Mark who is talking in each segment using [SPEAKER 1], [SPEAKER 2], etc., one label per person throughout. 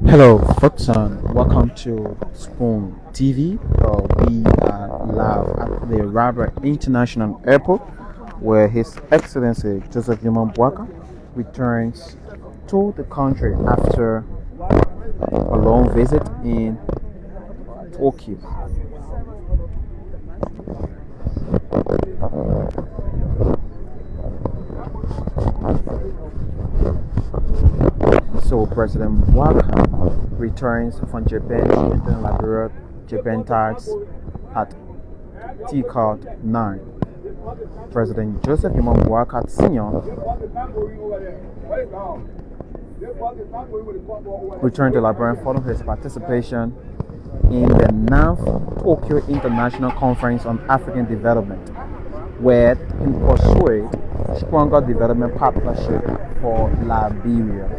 [SPEAKER 1] Hello, folks, and welcome to Spoon TV. We are live at the Liberia International Airport, where His Excellency Joseph Boakai returns to the country after a long visit in Tokyo. So President Boakai returns from Japan entering Liberia Japan tax at T-Card 9. President Joseph Boakai Sr. returned to Liberia following his participation in the 9th Tokyo International Conference on African Development, where he pursued stronger development partnership for Liberia.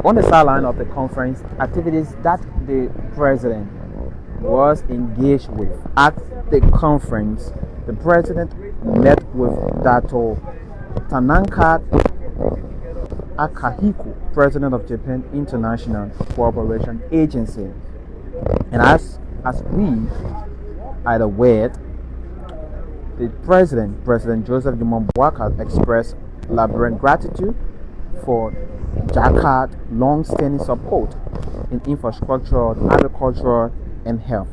[SPEAKER 1] On the sideline of the conference, activities that the president was engaged with at the conference, the president met with Dato Tanaka Akahiko, president of Japan International Cooperation Agency. And as we are aware, the President Joseph Boakai, expressed Liberian gratitude for Jakarta's long-standing support in infrastructure, agriculture, and health,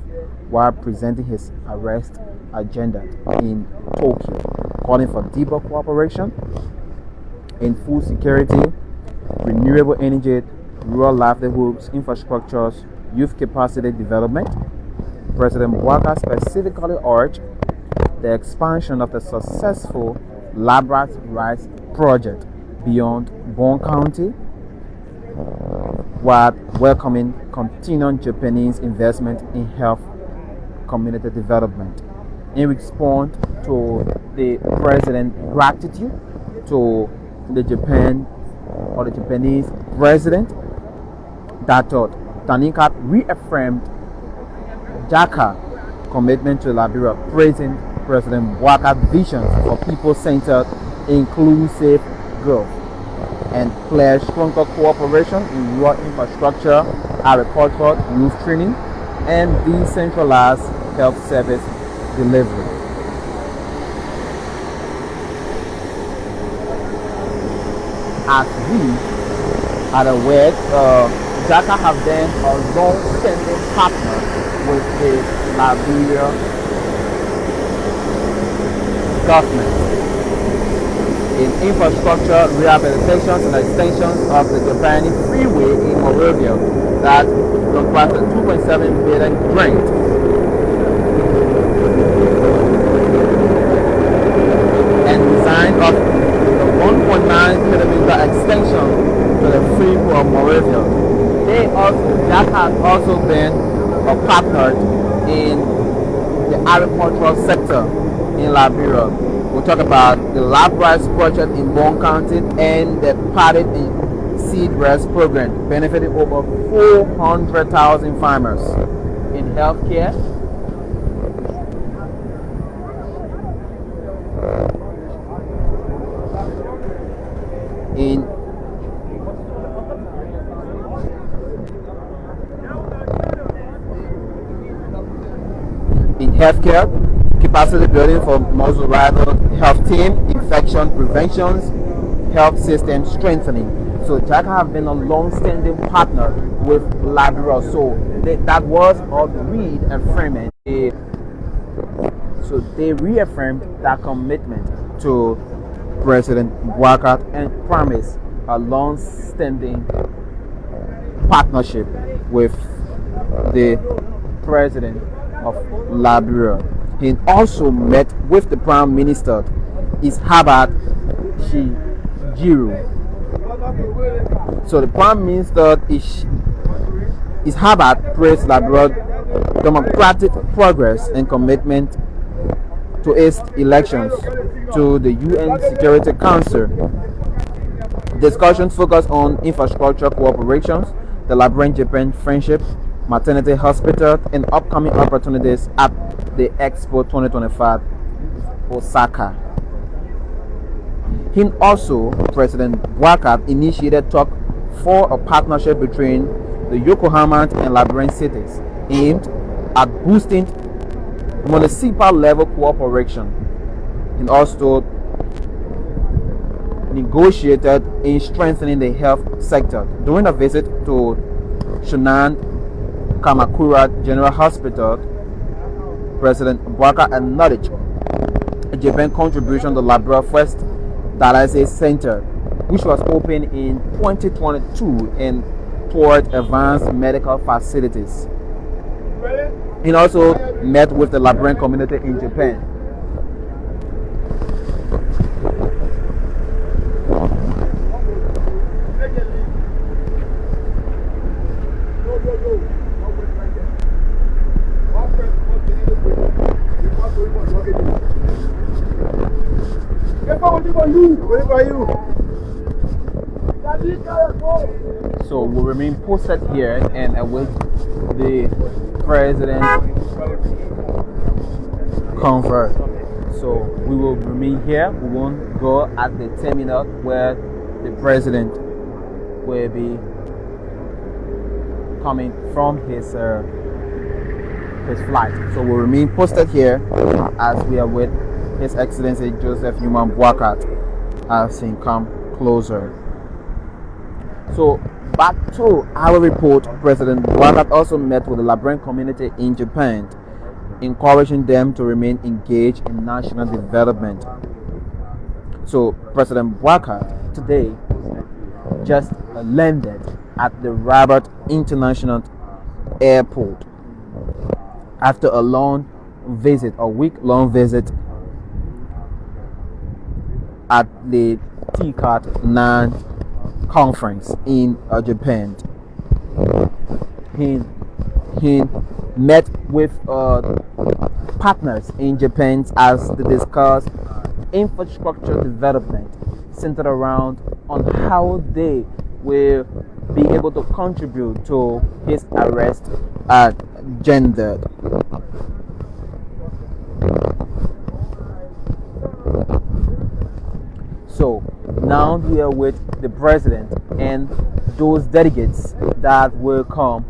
[SPEAKER 1] while presenting his arrest agenda in Tokyo, calling for deeper cooperation in food security, renewable energy, rural livelihoods, infrastructures, youth capacity development. President Boakai specifically urged the expansion of the successful Labrat Rice project beyond Bon County, while welcoming continuing Japanese investment in health community development. In response to the president's gratitude to the Japanese president, Dato Tanika reaffirmed Jakarta's commitment to Liberia, praising President Boakai's vision for people-centered, inclusive growth, and pledged stronger cooperation in rural infrastructure, agriculture, youth training, and decentralized health service delivery. As we are aware, Jakarta have been a long-standing partner with the Liberia government in infrastructure, rehabilitations, and extensions of the Japanese freeway in Liberia that requires a 2.7 billion grant. And design of the 1.9 kilometer extension to the freeway of Moravia. That has also been a partner in the agricultural sector in Liberia. We'll talk about the Lab Rice project in Bon County and the Potted Seed Rice program, benefiting over 400,000 farmers in healthcare, in healthcare, capacity building for multi-rival health team, infection preventions, health system strengthening. So Jakarta have been a long-standing partner with Liberia. So that was a reaffirming. So they reaffirmed that commitment to President Boakai and promised a long-standing partnership with the president of Liberia. He also met with the Prime Minister, Herbert Shigeru. So the Prime Minister is Herbert praised Liberia's democratic progress and commitment to its elections to the UN Security Council. Discussions focus on infrastructure cooperations, the Liberian-Japan friendship, maternity hospital, and upcoming opportunities at the Expo 2025 Osaka. He also, President Boakai, initiated talk for a partnership between the Yokohama and Liberian cities aimed at boosting municipal level cooperation. He also negotiated in strengthening the health sector during a visit to Shunan Kamakura General Hospital. President Boakai acknowledged Japan's contribution to Liberia First Dialysis Center, which was opened in 2022 and toward advanced medical facilities. He also met with the Liberian community in Japan. So we'll remain posted here and await the president convert. So we will remain here. We won't go at the terminal where the president will be coming from his flight. So we'll remain posted here as we await His Excellency Joseph Newman Boakai as he come closer. So back to our report, President Boakai also met with the Liberian community in Japan, encouraging them to remain engaged in national development. So President Boakai today just landed at the Rabat International Airport after a week-long visit at the TCAT 9 conference in Japan. He met with partners in Japan as they discussed infrastructure development centered around on how they will be able to contribute to his arrest at gender. So now we are with the president and those delegates that will come.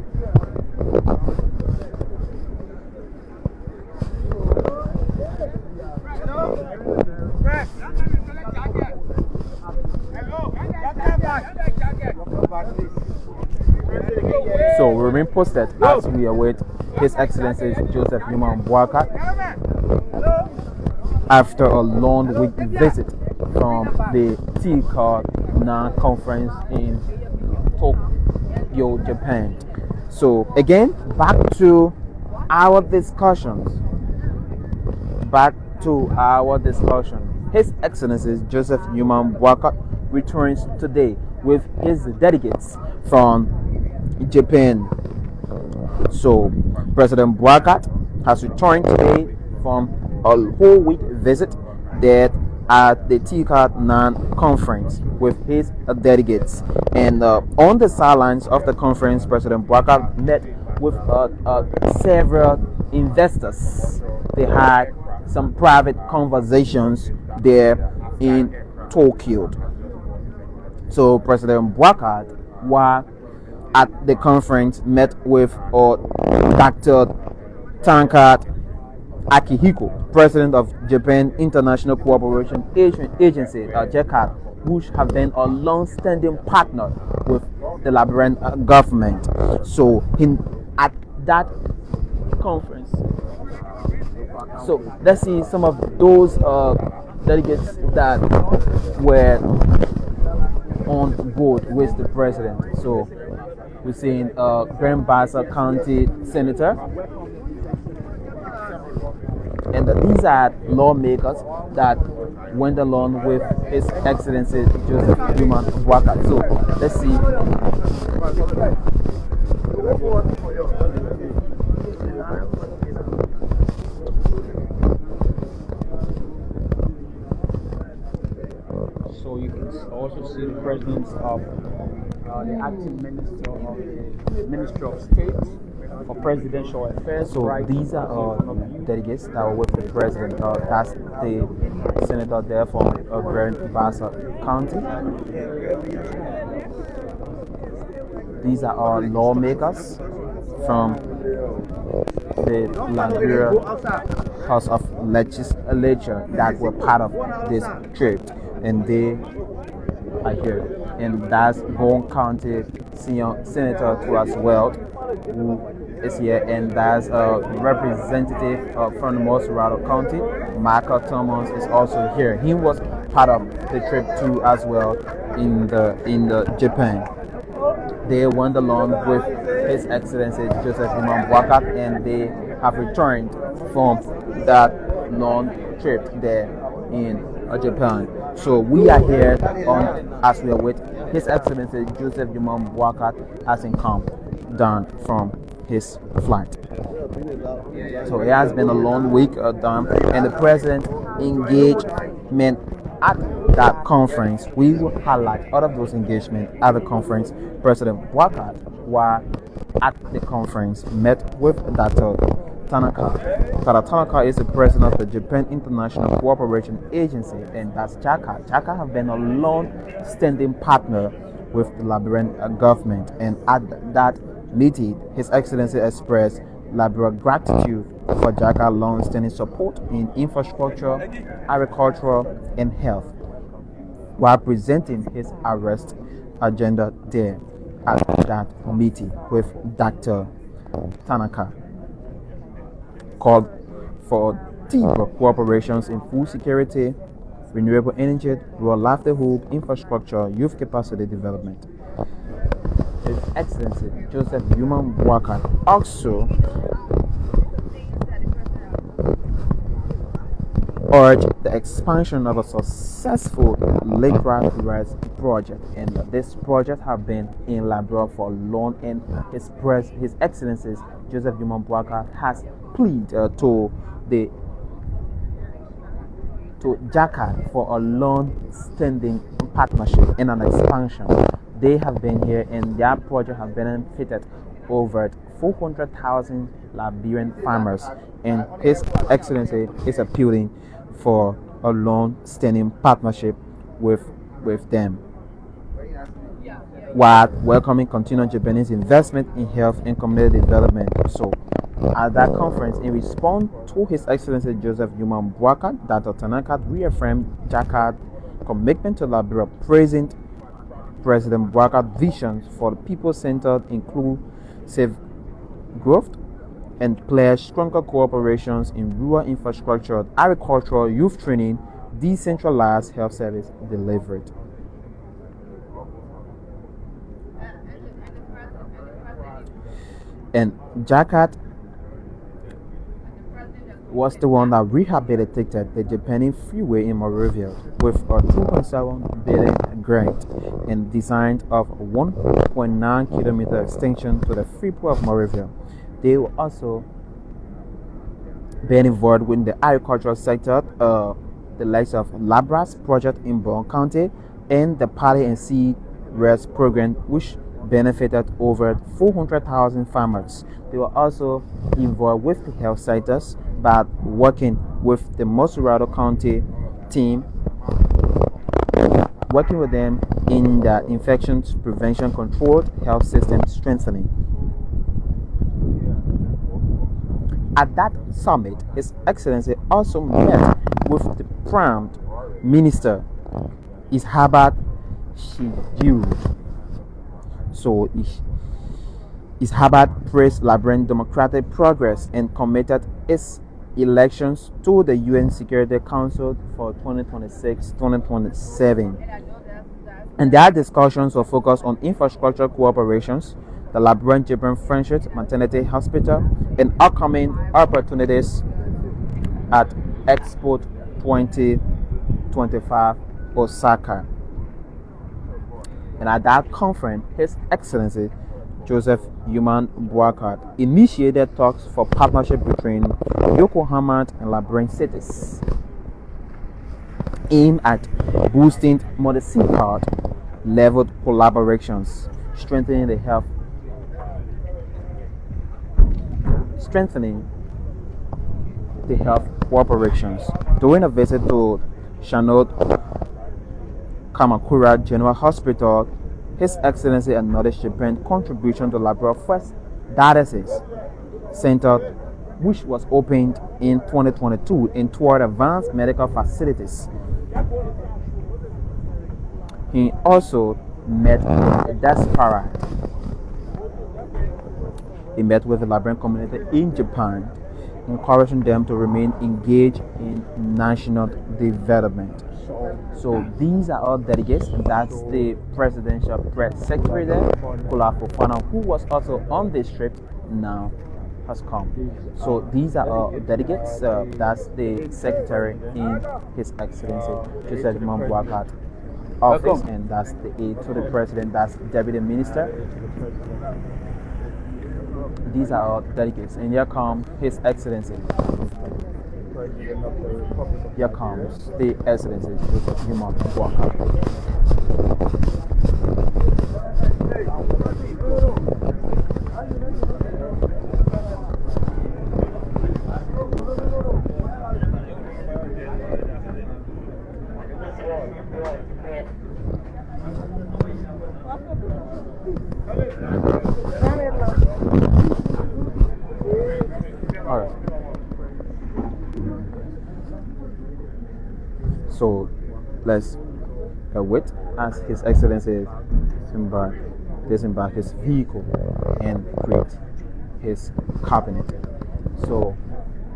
[SPEAKER 1] So we remain posted as we await His Excellency Joseph Newman Boakai after a long week visit from the TCAT 9 conference in Tokyo, Japan. So again, back to our discussion. His Excellency Joseph Newman Boakai returns today with his delegates from Japan. So President Boakai has returned today from a whole week visit there at the TCAT 9 conference with his delegates. And on the sidelines of the conference, President Boakai met with several investors. They had some private conversations there in Tokyo. So President Boakai, while at the conference, met with Dr. Tankard Akihiko, president of Japan International Cooperation Agency, JECAD, which have been a long-standing partner with the Liberian government. So at that conference, so let's see some of those delegates that were on board with the president. So we're seeing Grand Bassa County Senator, and these are lawmakers that went along with His Excellency Joseph Newman Boakai. So let's see. So you can also see the presence of
[SPEAKER 2] the acting minister of the Ministry of State for Presidential Affairs.
[SPEAKER 1] So these are delegates that were with the president. That's the senator there from Grand Bassa County. These are our lawmakers from the Liberia House of Legislature that were part of this trip, and they are here. And that's Boakai County Senior Senator too as well, who is here, and that's a representative from the Mosurado County. Michael Thomas is also here. He was part of the trip too as well in the Japan. They went along with His Excellency Joseph Imam Boakai, and they have returned from that long trip there in Japan. So we are here as we are with His Excellency Joseph Imam Boakai as in come down from his flight. So it has been a long week done, and the president engagement at that conference. We will highlight all of those engagements at the conference. President Boakai, while at the conference, met with Dr. Tanaka. Dr. Tanaka is the president of the Japan International Cooperation Agency, and that's JACA. JACA have been a long-standing partner with the Liberian government, and at that meeting, His Excellency expressed Liberia gratitude for JACA's long-standing support in infrastructure, agriculture, and health, while presenting his arrest agenda there at that meeting with Dr. Tanaka. Called for deeper cooperations in food security, renewable energy, rural livelihood, infrastructure, youth capacity development. His Excellency Joseph Imam Boakai also urged the expansion of a successful Lake Rice project, and this project have been in Liberia for long, and His Excellency Joseph Imam Boakai has pleaded to JACA for a long-standing partnership and an expansion. They have been here, and their project have benefited over 400,000 Liberian farmers, and His Excellency is appealing for a long-standing partnership with them, while welcoming continued Japanese investment in health and community development. So, at that conference, in response to His Excellency Joseph Imam Boakai, Dr. Tanaka reaffirmed JACA's commitment to Liberia, praising President Boakai's visions for the people-centered, inclusive growth, and pledged stronger cooperations in rural infrastructure, agriculture, youth training, decentralized health service delivery. And JACA was the one that rehabilitated the Japanese freeway in Monrovia with a 2.7 billion grant and designed of 1.9 kilometer extension to the freeway of Monrovia. They will also been involved with the agricultural sector, the likes of Labras project in Boakai County and the Paddy and Seed Rest program, which benefited over 400,000 farmers. They were also involved with the health sectors by working with the Mosurado County team, working with them in the infection prevention controlled health system strengthening. At that summit, His Excellency also met with the Prime Minister, Ishabat Shijiru. So, Ishabat praised Liberian democratic progress and committed its elections to the UN Security Council for 2026-2027. And their discussions were focused on infrastructure cooperations, the Liberian Japan Friendship Maternity Hospital, and upcoming opportunities at Expo 2025 Osaka. And at that conference, His Excellency Joseph Imam Boakai initiated talks for partnership between Yokohama and Liberian cities, aimed at boosting municipal level collaborations strengthening the health operations. During a visit to Shanot Kamakura General Hospital, His Excellency acknowledged Japan's contribution to Liberia First Dialysis Center, which was opened in 2022 and toward advanced medical facilities. He also met with diaspora. He met with the Liberian community in Japan, encouraging them to remain engaged in national development. So these are all delegates, and that's the presidential press secretary there, Kula Fofana, who was also on this trip, now has come. So these are all delegates. That's the secretary in His Excellency Joseph Boakai office, and that's the aide to the president, that's deputy minister. These are all delegates, and here comes His Excellency. Here comes the Excellency Joseph Boakai. Alright. So let's wait as His Excellency disembark his vehicle and greet his cabinet. So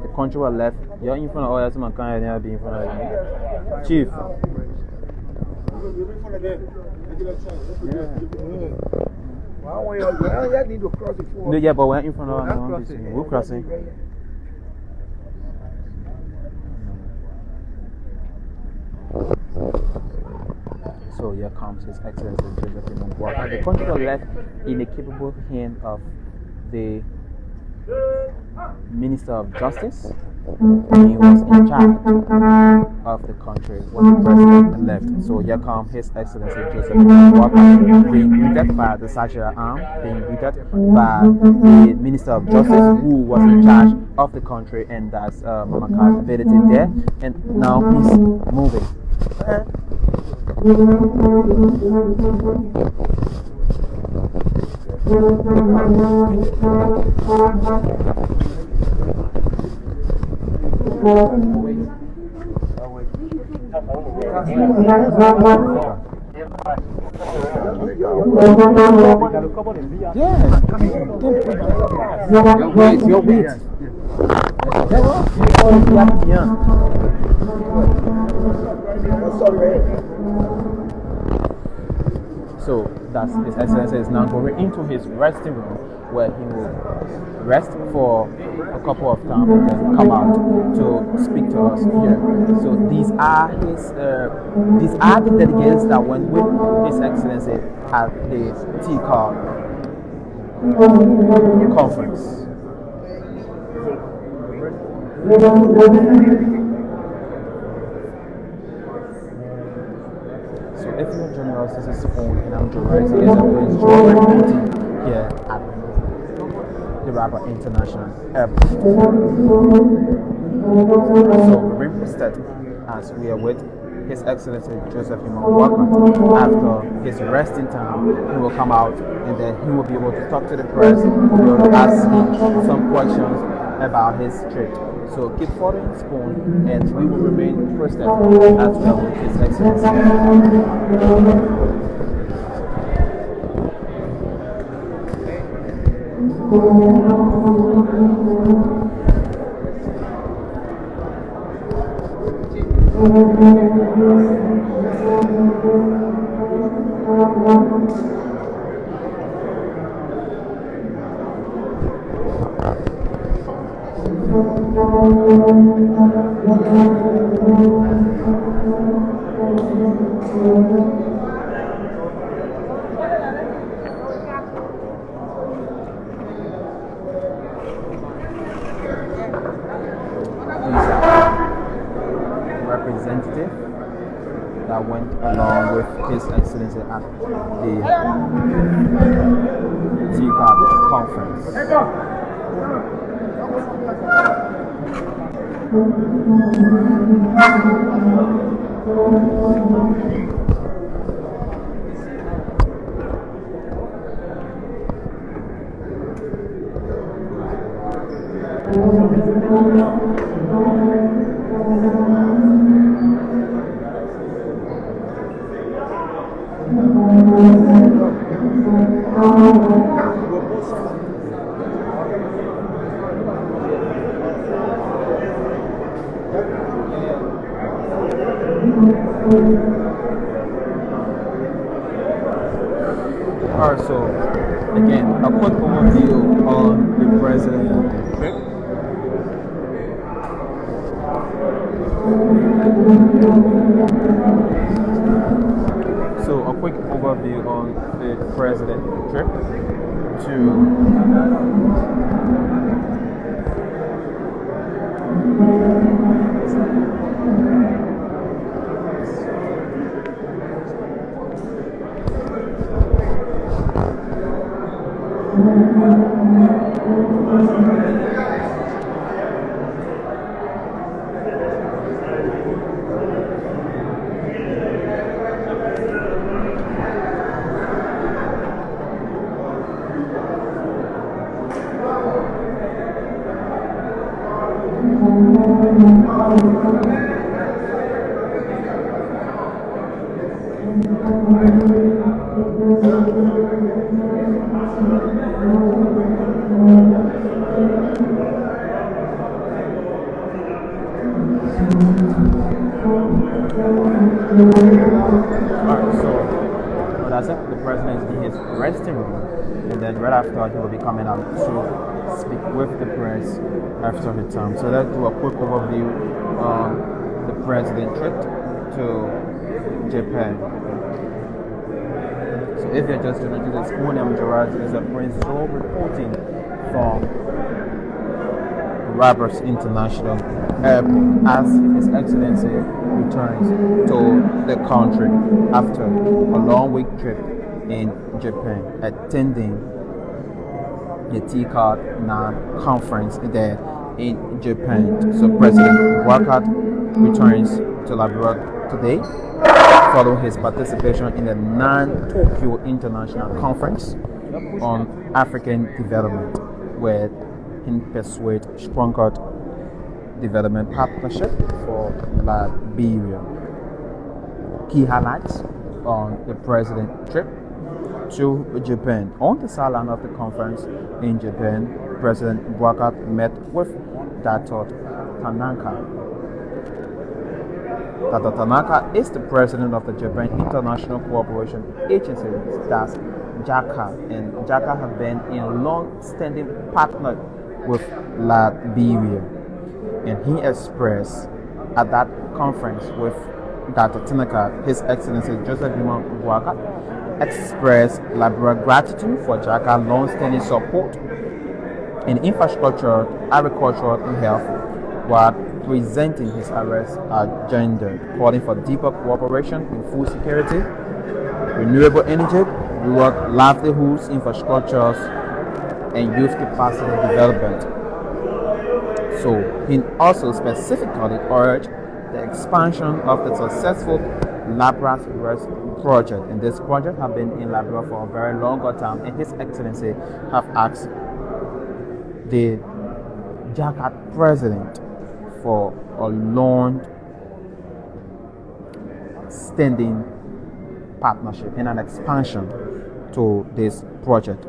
[SPEAKER 1] the country was left. You're in front of all some kind of be in front of you. Chief. No, yeah, but we're in front of us. We're crossing. So here comes His Excellency Joseph Boakai. The country was left in the capable hand of the Minister of Justice. He was in charge of the country when the president left. So here comes His Excellency Joseph Boakai, being greeted by the Sergeant Arm, being greeted by the Minister of Justice, who was in charge of the country, and that's Mama Ability there. And now he's moving. So that's His Excellency is now going into his resting room, where he will rest for a couple of times and then come out to speak to us here. So these are the delegates that went with His Excellency at the TCAR conference. So if you're joining us, this is Phone, and I'm Joris. Here's a meeting here at the Liberia International Airport. So we're interested as we are with His Excellency Joseph Boakai. After his resting time, he will come out and then he will be able to talk to the press. We will ask him some questions about his trip. So keep following Spoon, and we will remain interested as well with His Excellency. Representative that went along with excellency at the TCAP conference. Alright, so again, a quick overview on the president's trip. So a quick overview on the president's trip to that's it. The president is in his resting room, and then right after he will be coming out to speak with the press after his time. So let's do a quick overview on the president trip to Japan. So if you're just joining this morning, I'm Gerard. This is a Prince Joe reporting from Roberts International Airport as His Excellency returns to the country after a long week trip in Japan, attending the TCAD conference there in Japan. So President Boakai returns to Liberia today, following his participation in the Tokyo International Conference on African Development, where he pursued stronger development partnership for Liberia. Key highlights on the president's trip to Japan. On the sideline of the conference in Japan, President Boakai met with Dr. Tanaka. Dr. Tanaka is the president of the Japan International Cooperation Agency, that's JACA, and JACA have been a long-standing partner with Liberia. And he expressed at that conference with Dr. Tanaka, His Excellency Joseph Boakai expressed Liberia gratitude for JACA's long-standing support in infrastructure, agriculture, and health, while presenting his arrest agenda, calling for deeper cooperation in food security, renewable energy, rural livelihoods, infrastructures, and youth capacity development. So he also specifically urged the expansion of the successful Liberia Rest project, and this project has been in Liberia for a very long time, and His Excellency have asked the JACA president for a long-standing partnership and an expansion to this project,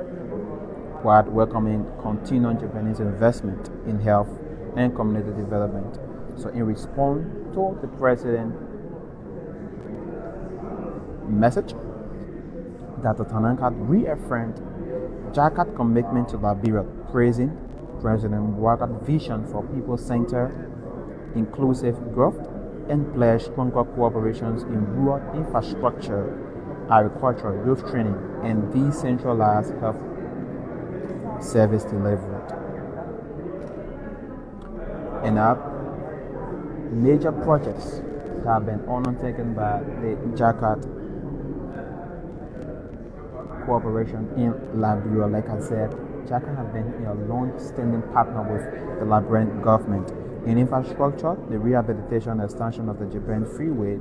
[SPEAKER 1] while welcoming continuing Japanese investment in health and community development. So in response to the president's message, Dr. Tanaka reaffirmed JACA's commitment to Liberia, praising President Boakai's vision for people-centered, inclusive growth, and pledged stronger cooperations in rural infrastructure, agriculture, youth training, and decentralized health service delivery. And major projects that have been undertaken by the JACA cooperation in Liberia. Like I said, JACA has been a long-standing partner with the Liberian government. In infrastructure, the rehabilitation and extension of the Japan Freeway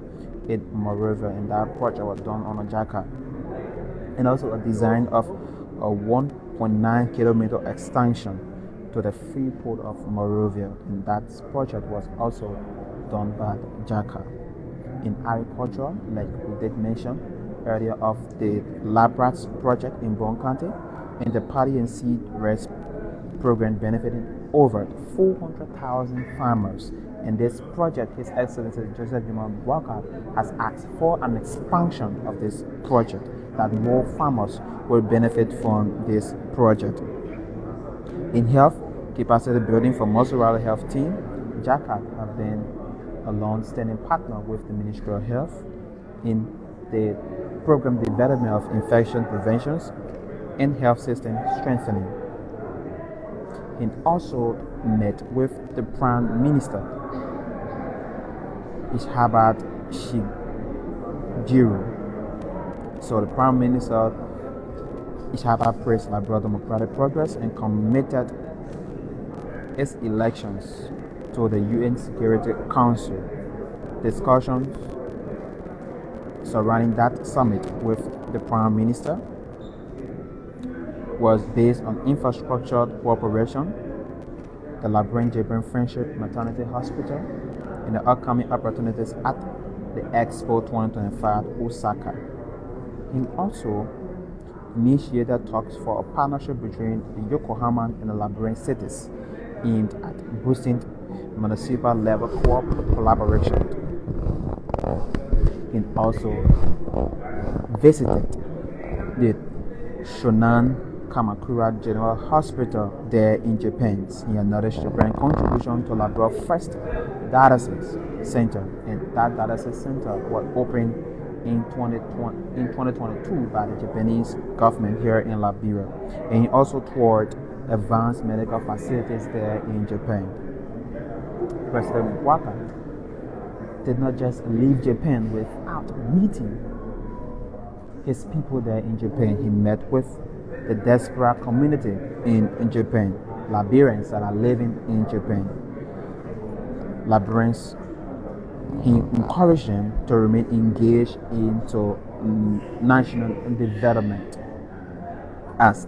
[SPEAKER 1] in Monrovia, and that project was done on a JACA. And also a design of a 1.9 kilometer extension to the free port of Monrovia, and that project was also done by JACA. In agriculture, like we did mention earlier, of the Labrats project in Bon County, and the paddy and seed rest program benefiting over 400,000 farmers. In this project, His Excellency Joseph Juman Boakai has asked for an expansion of this project, that more farmers will benefit from this project. In health capacity building for Mozzarella Health Team, JACA have been a long-standing partner with the Ministry of Health in the program development of infection preventions and health system strengthening. He also met with the Prime Minister, Ishabat Shigiru. So the Prime Minister Ishabat praised Liberia democratic progress and committed its elections to the UN Security Council. Discussions surrounding that summit with the Prime Minister was based on infrastructure cooperation, the Liberian-Japan Friendship Maternity Hospital, and the upcoming opportunities at the Expo 2025 Osaka. He also initiated talks for a partnership between the Yokohama and the Liberian cities aimed at boosting municipal level collaboration. He also visited the Shonan Kamakura General Hospital there in Japan. He acknowledged Japan's contribution to Liberia's first dialysis center, and that dialysis center was opened in 2022 by the Japanese government here in Liberia. And he also toured advanced medical facilities there in Japan. President Boakai did not just leave Japan without meeting his people there in Japan. He met with the diaspora community in Japan, Liberians that are living in Japan. Liberians, he encouraged them to remain engaged into national development, as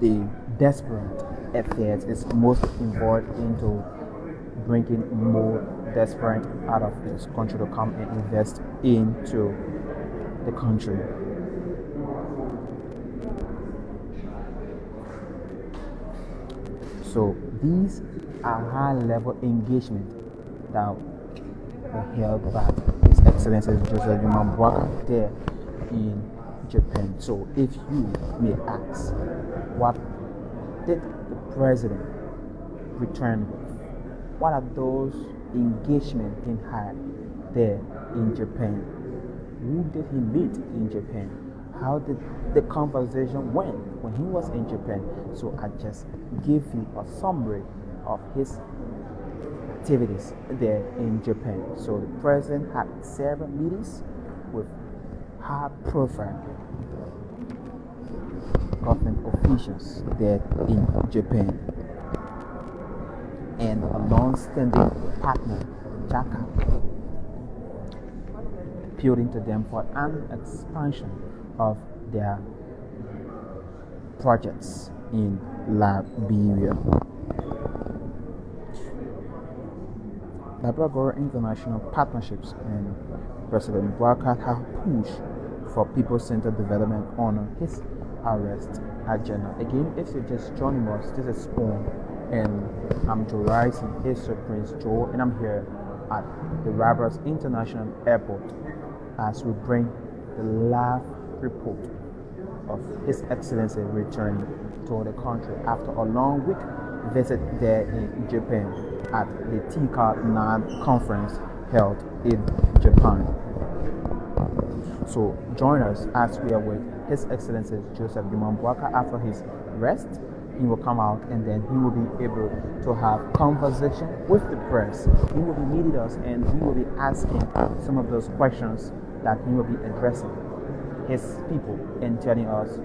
[SPEAKER 1] the desperate affairs is most involved into bringing more desperate out of this country to come and invest into the country. So these are high-level engagement that were held by His Excellency Joseph Juman Boakai there in Japan. So if you may ask, what did the president return with? What are those engagements he had there in Japan? Who did he meet in Japan? How did the conversation went when he was in Japan? So I just give you a summary of his activities there in Japan. So the president had several meetings with high-profile government officials there in Japan, and a long-standing partner, JACA, appealing to them for an expansion of their projects in Liberia. Liberia International Partnerships and President Boakai have pushed for people-centered development on his arrest agenda. Again, if you're just joining us, this is Spoon, and I'm Joe Rice, History Prince Joe, and I'm here at the Liberia International Airport as we bring the live report of His Excellency returning to the country after a long week visit there in Japan at the TICA 9 conference held in Japan. So join us as we are with His Excellency Joseph Juman Boakai. After his rest, he will come out and then he will be able to have conversation with the press. He will be meeting us and he will be asking some of those questions that he will be addressing
[SPEAKER 3] his people and telling us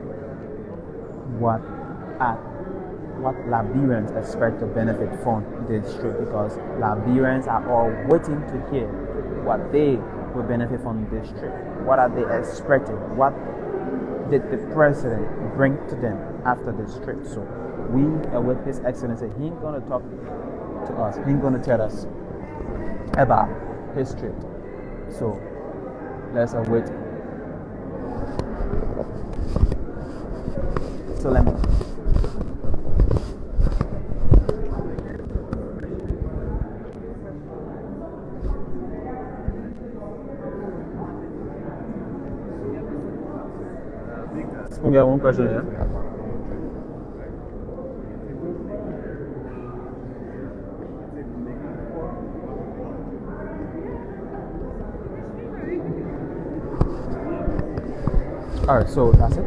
[SPEAKER 3] what what Liberians expect to benefit from this trip, because Liberians are all waiting to hear what they will benefit from this trip. What are they expecting? What did the president bring to them after this trip? So we are with His Excellency. He's going to talk to us. He's going to tell us about his trip. So let's wait. So let me. We got one question here. Alright, so that's it.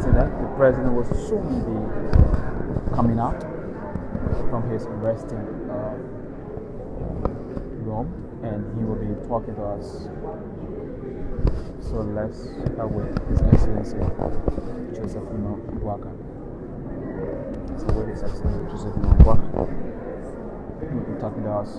[SPEAKER 3] That the president will soon be coming out from his resting room, and he will be talking to us. So let's await His Excellency Josephino Boakai. Let's await His Excellency Josephino Boakai. He will be talking to us.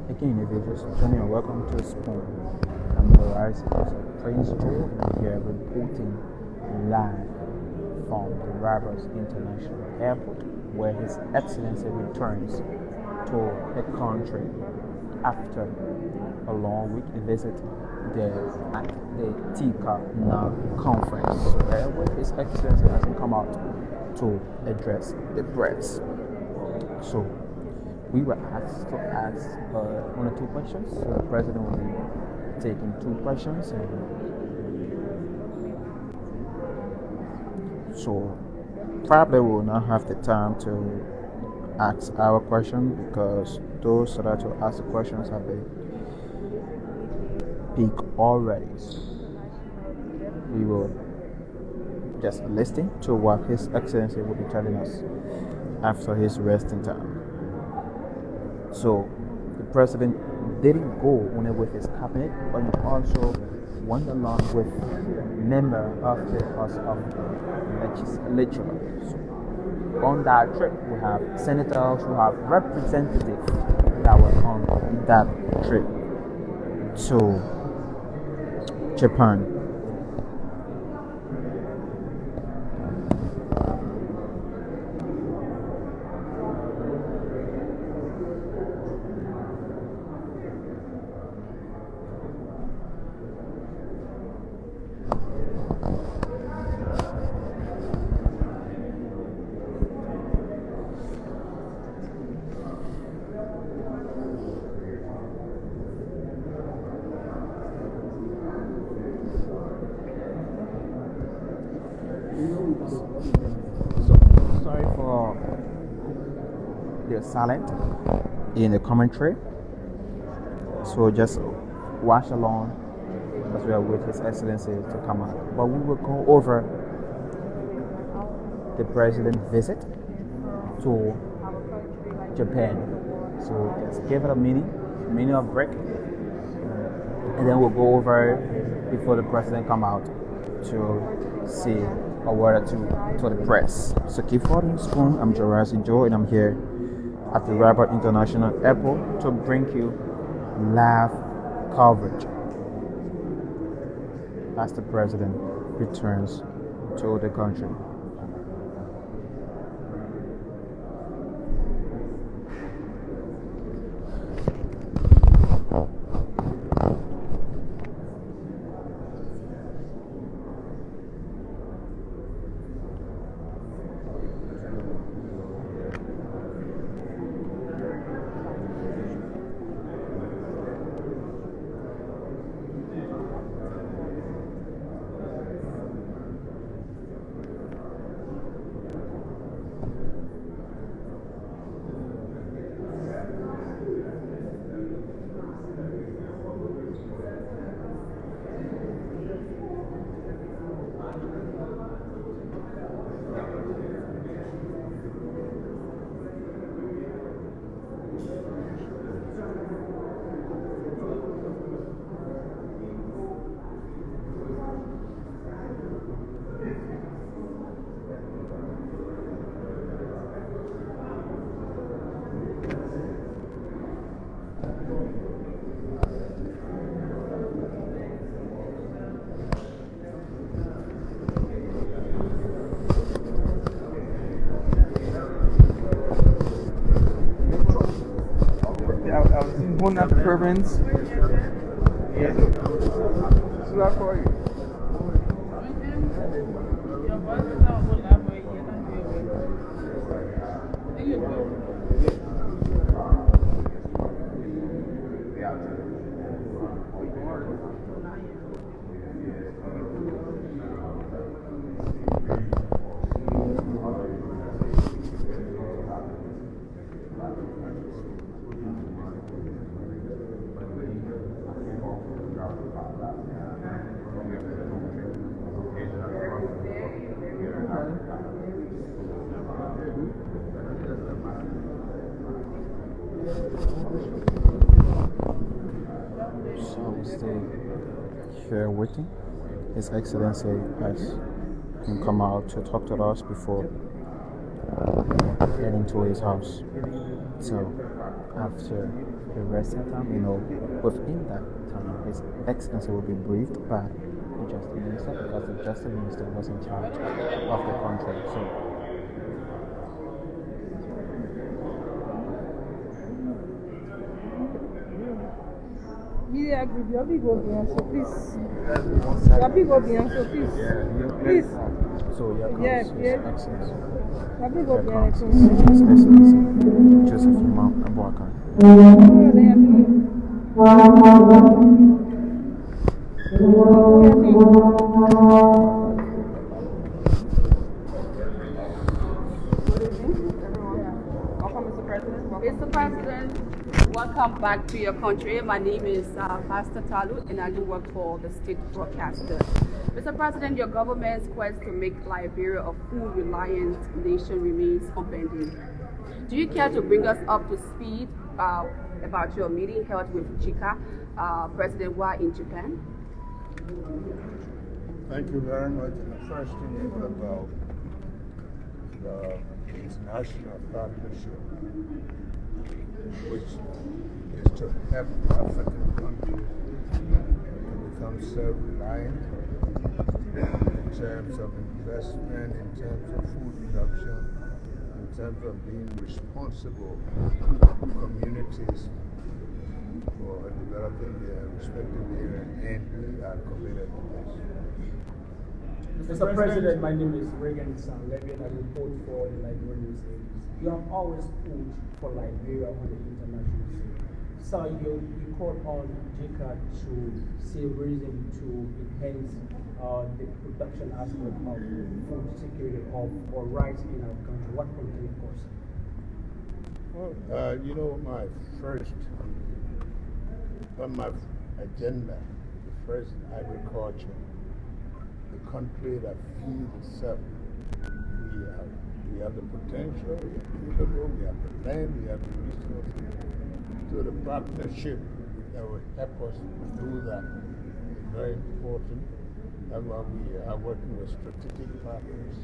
[SPEAKER 3] Again, individuals, joining and welcome to Spoon. I'm the rising Prince Joe, and here reporting live from the Rivers International Airport, where His Excellency returns to the country after a long week visit at the Tika Na conference. So where His Excellency has come out to address the press. So we were asked to ask 1 or 2 questions. So the president will be taking 2 questions. So probably we will not have the time to ask our question, because those that are to ask the questions have been picked already. So we will just listen to what His Excellency will be telling us after his resting time. So the president didn't go only with his cabinet, but he also went along with members of the House of Legislature. So on that trip, we have senators, we have representatives that were on that trip to Japan. So sorry for the silent in the commentary. So just watch along as we are with His Excellency to come out. But we will go over the president's visit to Japan. So just give it a minute of break, and then we'll go over before the president come out to say a word or two to the press. So keep following Spoon. I'm Jurassic Joe, and I'm here at the Rabat International Airport to bring you live coverage as the president returns to the country. Mona Province.
[SPEAKER 4] Yes. This is for you.
[SPEAKER 3] So we stay here waiting. His Excellency has can come out to talk to us before heading to his house. So after the resting time, within that time, His Excellency will be briefed by the Justice Minister because the Justice Minister was in charge of the country. So
[SPEAKER 5] Media group, your big will be on, so please. Your big will be on, so please. Please.
[SPEAKER 3] so here comes
[SPEAKER 5] Yeah,
[SPEAKER 3] His
[SPEAKER 5] yeah.
[SPEAKER 3] Excellency.
[SPEAKER 5] Your big
[SPEAKER 3] Here
[SPEAKER 5] will be on.
[SPEAKER 3] comes His Excellency Joseph Boakai.
[SPEAKER 5] Oh, they have been.
[SPEAKER 6] Mr. President, welcome back to your country. My name is Pastor Talu, and I do work for the state broadcaster. Mr. President, your government's quest to make Liberia a food-reliant nation remains unbending. Do you care to bring us up to speed about your meeting held with Chika, President Wa in Japan?
[SPEAKER 4] Thank you very much. The first thing is about the international partnership, which is to help African countries become self-reliant in terms of investment, in terms of food production, in terms of being responsible communities for developing their respective area, and we are committed to this.
[SPEAKER 2] Mr. President, my name is Reagan Levy, and I report for the Liberian News Service. You have always pushed for Liberia on the international scene. So you called on JICA to see reason to enhance the production aspect of food security or rights in our country. What can you cause?
[SPEAKER 4] Well, my first, on my agenda, the first agriculture, the country that feeds itself. We have the potential, we are capable, we have the land, we have the resources. So the partnership that will help us do that is very important. That's why we are working with strategic partners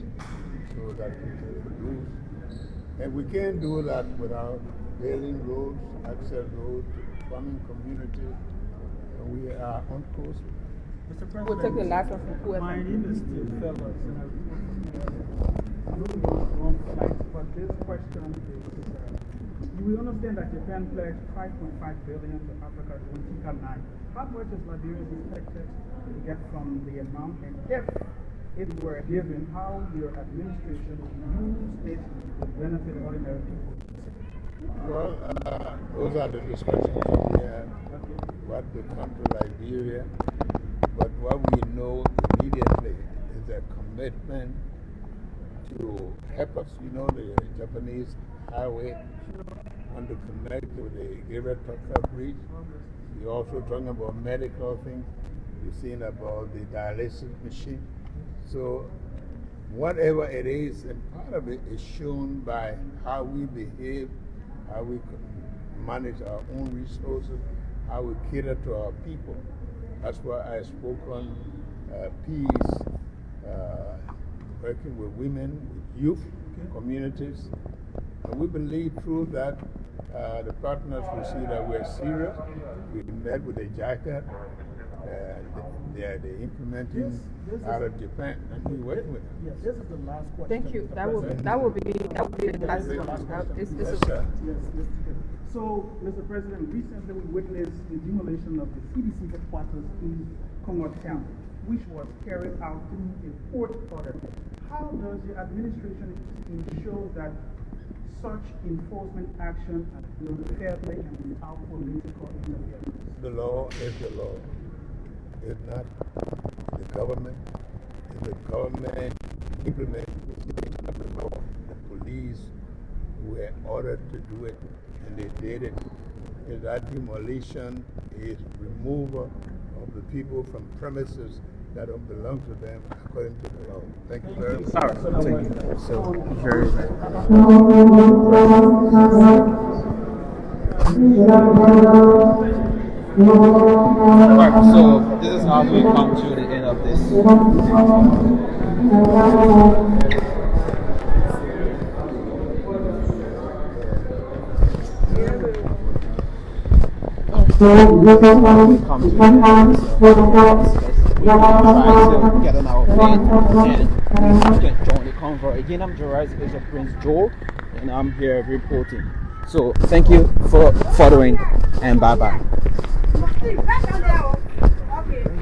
[SPEAKER 4] so that we can produce. And we can't do that without building roads, access roads to the farming community. And we are on course.
[SPEAKER 2] Mr. President,
[SPEAKER 5] We'll take the last one from whoever.
[SPEAKER 2] my name is Steve Fellows, and I wrong flight, but this question is, you will understand that Japan pledged $5.5 billion to Africa during TICA 9. How much is Liberia expected to get from the amount, and if it were given, how your administration would use it to benefit ordinary people?
[SPEAKER 4] Well, those are the discussions we have. What the country Liberia, but what we know immediately is a commitment to help us. The Japanese highway want to connect with the Greater Tucker Bridge. You're also talking about medical things. You're seeing about the dialysis machine. So whatever it is, and part of it is shown by how we behave, how we manage our own resources, how we cater to our people. That's why I spoke on peace, working with women, with youth, communities. And we believe through that the partners will see that we're serious. We met with the JICA. They're implementing out of Japan, and we're working with them.
[SPEAKER 2] Yes, this is the last question.
[SPEAKER 5] Thank you. That will be the last one.
[SPEAKER 4] Yes, sir.
[SPEAKER 2] Yes, So, Mr. President, recently we witnessed the demolition of the CDC headquarters in Congo County, which was carried out through a court order. How does the administration ensure that such enforcement action will be fair play and without political interference?
[SPEAKER 4] The law is the law. It's not the government. If the government implements the law, the police were ordered to do it, and they did it. If that demolition is removal of the people from premises that don't belong to them according to the law. Thank you very much.
[SPEAKER 3] All right, thank you. So, very Alright, so this is how we come to the end of this. We come to the end of this. We try to get on our feet and you can join the convoy. Again, I'm Jerez, Bishop Prince Joel, and I'm here reporting. So thank you for following, and bye bye.